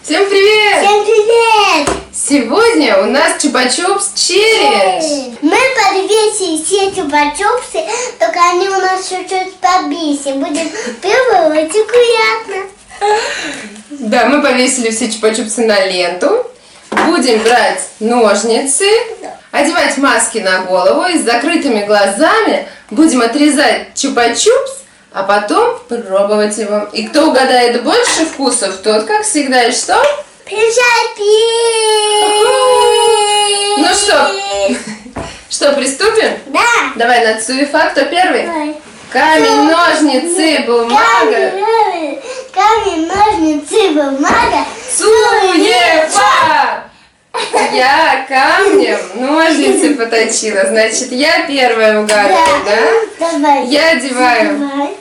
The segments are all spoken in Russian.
Всем привет! Всем привет! Сегодня у нас чупа-чупс челлендж. Мы подвесили все чупа-чупсы, только они у нас чуть-чуть побиси. Будем пробовать и приятно. Да, мы повесили все чупа-чупсы на ленту. Будем брать ножницы, одевать маски на голову и с закрытыми глазами будем отрезать чупа-чупс, а потом пробовать его. И кто угадает больше вкусов, тот, как всегда, и что? Ну что, приступим? Да. Давай на Цуефа, кто первый? Давай. Камень, ножницы, бумага. Камень, ножницы, бумага. Цуефа! Я камнем ножницы поточила, значит, я первая угадываю, да? Давай.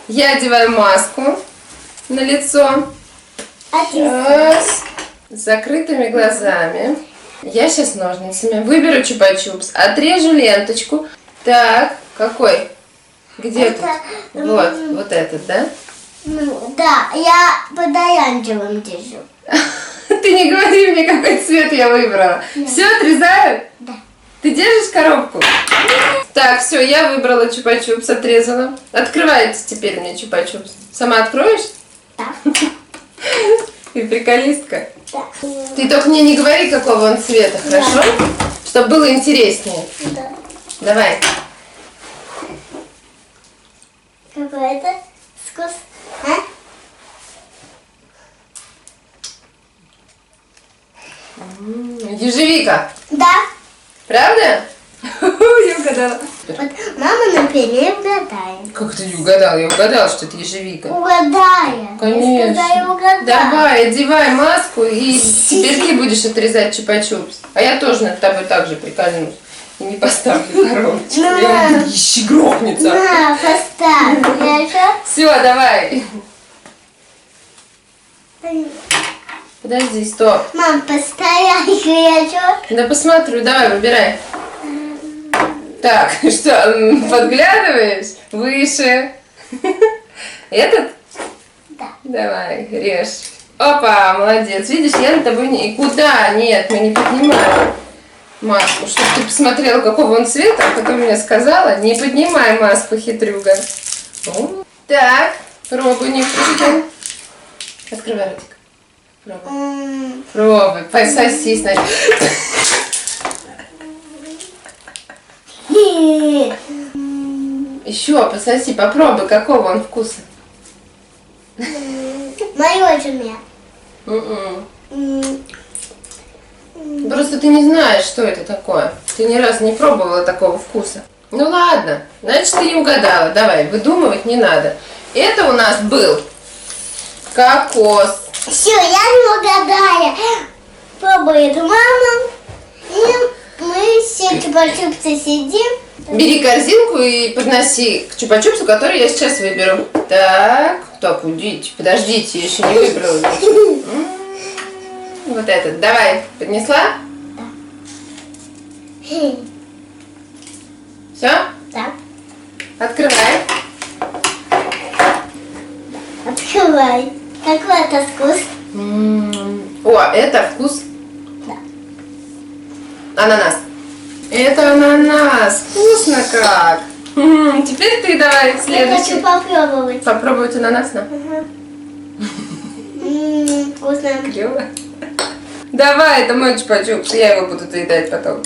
Я одеваю маску на лицо. Раз. С закрытыми глазами. Я сейчас ножницами выберу чупа-чупс, отрежу ленточку. Так, какой? Где тут? Вот этот, да? Ну, да, я под оранжевым держу. Ты не говори мне, какой цвет я выбрала. Да. Все, отрезаю? Да. Ты держишь коробку? Так, все, я выбрала чупа-чупс, отрезала. Открывается теперь мне чупа-чупс. Сама откроешь? Да. Ты приколистка. Да. Ты только мне не говори, какого он цвета, хорошо? Да. Чтобы было интереснее. Да. Давай. Какой это вкус? А? Ежевика. Да. Правда? Я угадала. Вот мама, например, угадает. Как ты не угадала? Я угадала, что это ежевика. Угадаю. Конечно. Я угадаю. Давай, одевай маску, и теперь ты будешь отрезать чупа-чупс. А я тоже над тобой так же прикольнусь. И не поставлю коробочку. На. Ищи грохнется. На, поставь. Я еще... Все, давай. Подожди, стоп. Мам, поставь еще. Да посмотрю, давай, выбирай. Так, что, подглядываешь? Выше. Этот? Да. Давай, режь. Опа, молодец. Видишь, я на тобой не... И куда? Нет, мы не поднимаем маску. Чтобы ты посмотрела, какого он цвета, а потом мне сказала, не поднимай маску, хитрюга. Так, пробуй, не пробуй. Открывай ротик. Пробуй. Пробуй, пососи сначала. Еще пососи, попробуй, какого он вкуса. Мороженое. Просто ты не знаешь, что это такое. Ты ни разу не пробовала такого вкуса. Ну ладно, значит, ты не угадала. Давай, выдумывать не надо. Это у нас был кокос. Все, я не угадала. Пробует мама. И мы все чупа-чупсы сидим. Бери корзинку и подноси к чупа-чупсу, который я сейчас выберу. Так, уйдите, подождите, я еще не выбрала. Вот этот, давай, поднесла? Да. Все? Да. Открывай. Открывай. Какой это вкус? О, это вкус? Да. Ананас. Это ананас. Вкусно как. Теперь ты давай Я следующий. хочу попробовать. Попробовать ананас, да? Вкусно. Клево. Давай, это мой чупа-чупс, я его буду доедать потом.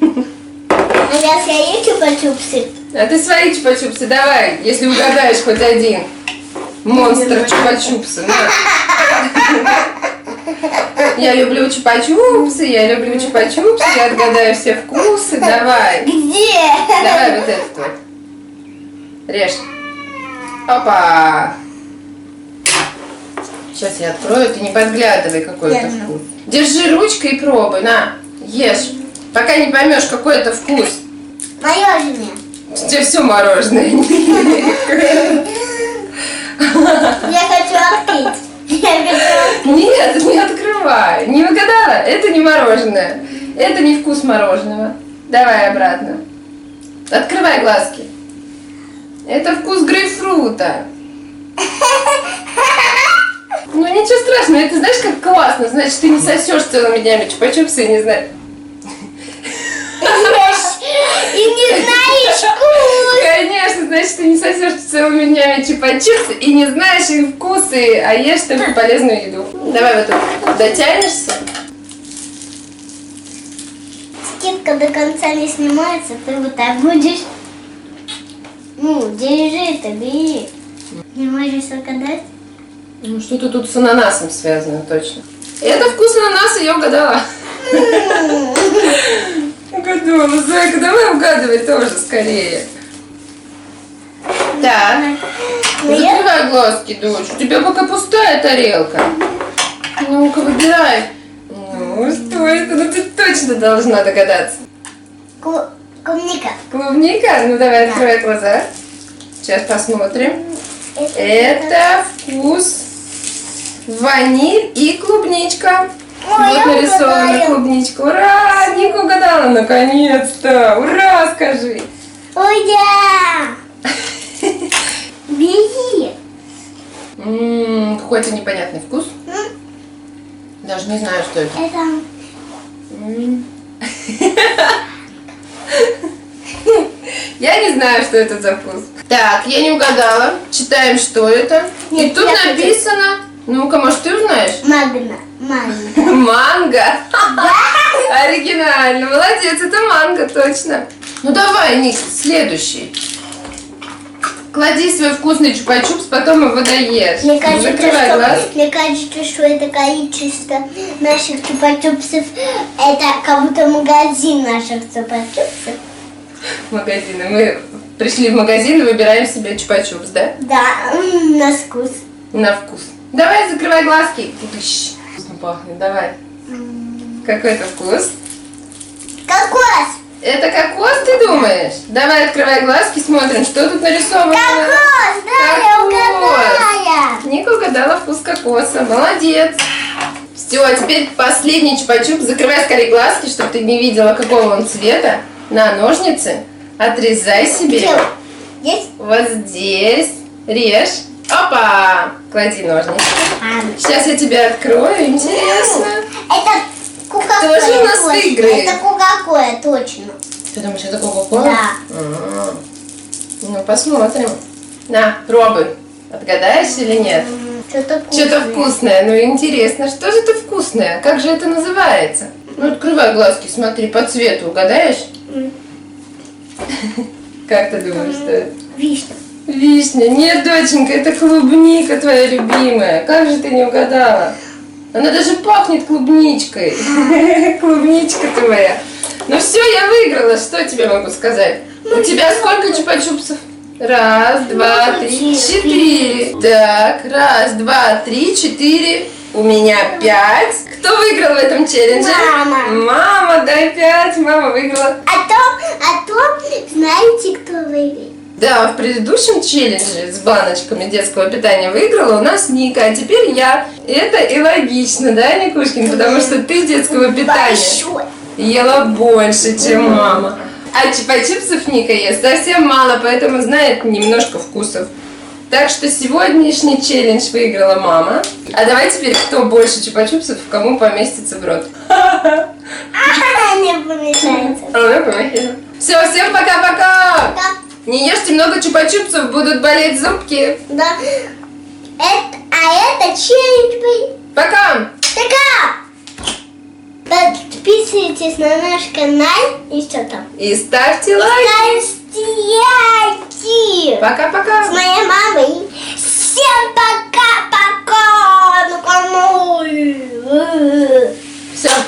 А я свои чупа-чупсы. А ты свои чупа-чупсы давай, если угадаешь хоть один. Монстр чупа-чупсы. Я люблю чупа-чупсы, я люблю чупа-чупсы, я отгадаю все вкусы. Давай. Где? Давай вот этот вот. Режь. Опа. Сейчас я открою, ты не подглядывай, какой это вкус. Держи ручкой и пробуй, на, ешь. Пока не поймешь, какой это вкус. Мороженое. У тебя все мороженое. Я хочу открыть. Нет, не открывай. Не угадала? Это не мороженое. Это не вкус мороженого. Давай обратно. Открывай глазки. Это вкус грейпфрута. Ну ничего страшного, это знаешь, как классно. Значит, ты не сосешь целыми днями чупа-чупсы и не знаешь. И не знаешь вкус. Конечно, значит, ты не сосешь целыми днями чупа-чупсы и не знаешь их вкусы, а ешь только полезную еду. Давай вот тут дотянешься. Скидка до конца не снимается, ты вот так будешь. Ну, держи ты, бери. Не можешь угадать? Ну, что-то тут с ананасом связано, точно. Это вкус ананаса, я угадала. Угадала. Зайка, давай угадывай тоже скорее. Так. Закрывай глазки, дочь. У тебя пока пустая тарелка. Ну-ка, выбирай. Ну, что это? Ну, ты точно должна догадаться. Клубника. Клубника? Ну, давай, открывай глаза. Сейчас посмотрим. Это вкус ваниль и клубничка. Ой, я Вот нарисована угадала. клубничка. Ура! Ника угадала наконец-то. Ура, скажи. Ой, да. Бери. Какой-то непонятный вкус. Даже не знаю, что это. Это Я не знаю, что это за вкус. Так, я не угадала. Читаем, что это. И Нет, тут я хочу. написано... Ну-ка, может, ты узнаешь? манго. Манго. Оригинально. Молодец, это манго, точно. Ну давай, Ник, следующий. Клади свой вкусный чупа-чупс, потом его доешь. Мне кажется, Закрывай глаз. что это количество наших чупа-чупсов, это как будто магазин наших чупа-чупсов. Магазины. Мы пришли в магазин и выбираем себе чупа-чупс, да? Да, на вкус. На вкус. Давай, закрывай глазки. Вкусно пахнет, давай. Какой это вкус? Кокос! Это кокос, ты думаешь? Давай, открывай глазки, смотрим, что тут нарисовано. Кокос! Да, я угадала! Ника угадала вкус кокоса. Молодец. Все, а теперь последний чупа-чупс. Закрывай скорее глазки, чтобы ты не видела, какого он цвета. На ножницы. Отрезай себе. Где? Здесь? Вот здесь. Режь. Опа! Клади ножницы. Сейчас я тебе открою. Интересно. Это Кока-кола. Тоже у нас точно. выиграет. Это Кока-кола, точно. Ты думаешь, это кока-кола? Да. Ну, посмотрим. На, пробуй. Отгадаешь или нет? Что-то вкусное. Что-то вкусное. Ну, интересно, что же это вкусное? Как же это называется? Ну, открывай глазки, смотри, по цвету угадаешь? Как ты думаешь, что это? Вишня. Вишня. Нет, доченька, это клубника твоя любимая. Как же ты не угадала? Она даже пахнет клубничкой. Клубничка твоя. Ну все, я выиграла. Что тебе могу сказать? У тебя сколько чупа-чупсов? Раз, два, три, четыре. Так, раз, два, три, четыре. У меня 5. Кто выиграл в этом челлендже? Мама. Мама, дай 5. Мама выиграла. А то, знаете, кто выиграет? Да, в предыдущем челлендже с баночками детского питания выиграла у нас Ника, а теперь я. Это и логично, да, Никушкин? Потому что ты детского питания Большой. ела больше, чем мама. А чупа-чупсов Ника ест совсем мало, поэтому знает немножко вкусов. Так что сегодняшний челлендж выиграла мама. А давай теперь, кто больше чупа-чупсов, кому поместится в рот. Не помешается. Все, всем пока-пока! Да. Не ешьте много чупа-чупсов, будут болеть зубки. Да. Это челлендж. Пока! Пока! Подписывайтесь на наш канал и что там? И ставьте лайк. Ставьте лайки. Пока-пока. С моей мамой.